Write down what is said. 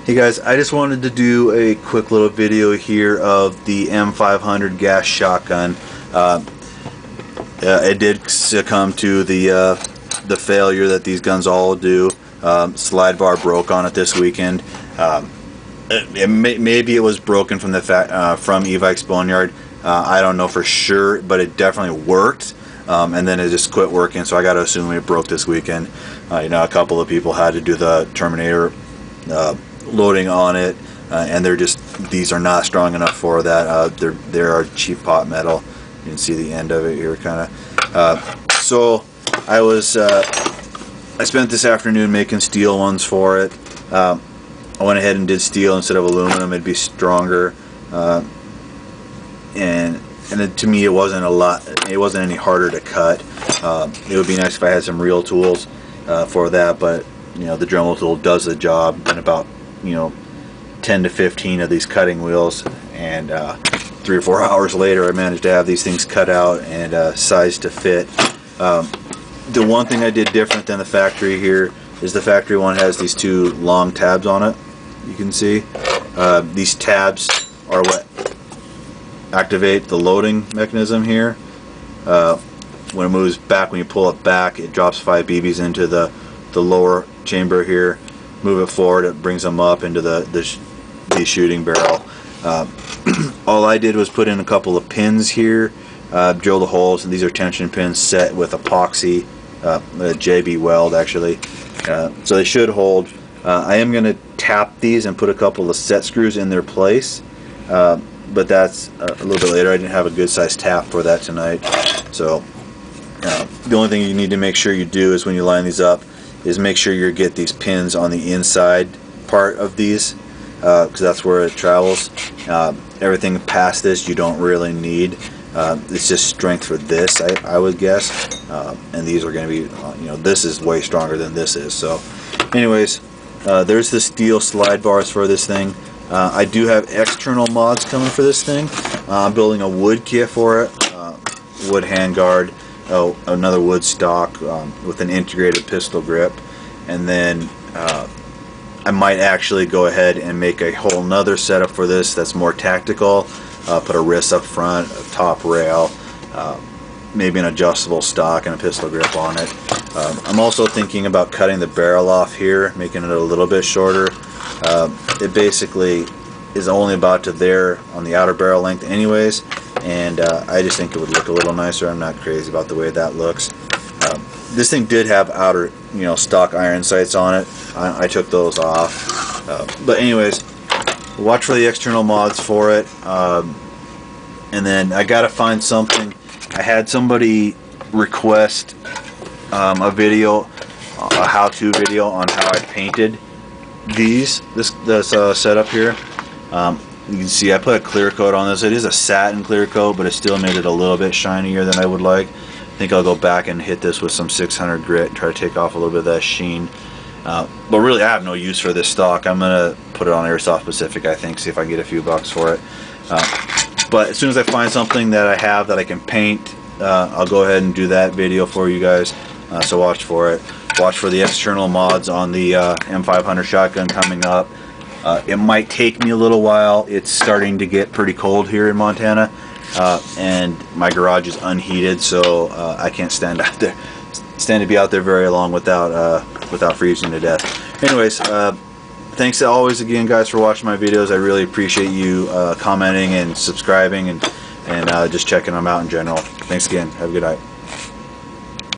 Hey guys, I just wanted to do a quick little video here of the M500 Gas shotgun. It did succumb to the failure that these guns all do. Slide bar broke on it this weekend. Maybe it was broken from from E-Vikes Boneyard. I don't know for sure, but it definitely worked. And then it just quit working, so I got to assume it broke this weekend. You know, a couple of people had to do the Terminator loading on it, and these are not strong enough for that. They're cheap pot metal. You can see the end of it here, kind of. So I spent this afternoon making steel ones for it. I went ahead and did steel instead of aluminum. It'd be stronger, and to me it wasn't any harder to cut. It would be nice if I had some real tools for that, but you know, the Dremel tool does the job in about 10 to 15 of these cutting wheels, and 3 or 4 hours later I managed to have these things cut out and sized to fit. The one thing I did different than the factory here is the factory one has these 2 long tabs on it. You can see these tabs are what activate the loading mechanism here. When it moves back, when you pull it back, it drops 5 BBs into the lower chamber here. Move it forward, it brings them up into the shooting barrel. All I did was put in a couple of pins here, drill the holes, and these are tension pins set with epoxy, a JB weld actually, so they should hold. I am going to tap these and put a couple of set screws in their place, but that's a little bit later. I didn't have a good size tap for that tonight, so the only thing you need to make sure you do is when you line these up is make sure you get these pins on the inside part of these, because that's where it travels. Everything past this you don't really need. It's just strength for this, I would guess, and these are going to be, this is way stronger than this is. So anyways, there's the steel slide bars for this thing. I do have external mods coming for this thing. I'm building a wood kit for it, wood handguard, another wood stock with an integrated pistol grip, and then I might actually go ahead and make a whole nother setup for this that's more tactical. Put a wrist up front, a top rail, maybe an adjustable stock and a pistol grip on it. I'm also thinking about cutting the barrel off here, making it a little bit shorter. It basically is only about to there on the outer barrel length anyways, and I just think it would look a little nicer. I'm not crazy about the way that looks. This thing did have outer, stock iron sights on it. I took those off. But anyways, watch for the external mods for it. And then I gotta find something. I had somebody request a video, a how-to video on how I painted this setup here. You can see I put a clear coat on this. It is a satin clear coat, but it still made it a little bit shinier than I would like. I think I'll go back and hit this with some 600 grit and try to take off a little bit of that sheen. But really, I have no use for this stock. I'm gonna put it on Airsoft Pacific, I think, see if I can get a few bucks for it. But as soon as I find something that I have that I can paint, I'll go ahead and do that video for you guys. So watch for it. Watch for the external mods on the M500 shotgun coming up. It might take me a little while. It's starting to get pretty cold here in Montana, and my garage is unheated, so I can't stand to be out there very long without freezing to death. Anyways, thanks always again, guys, for watching my videos. I really appreciate you commenting and subscribing and just checking them out in general. Thanks again. Have a good night.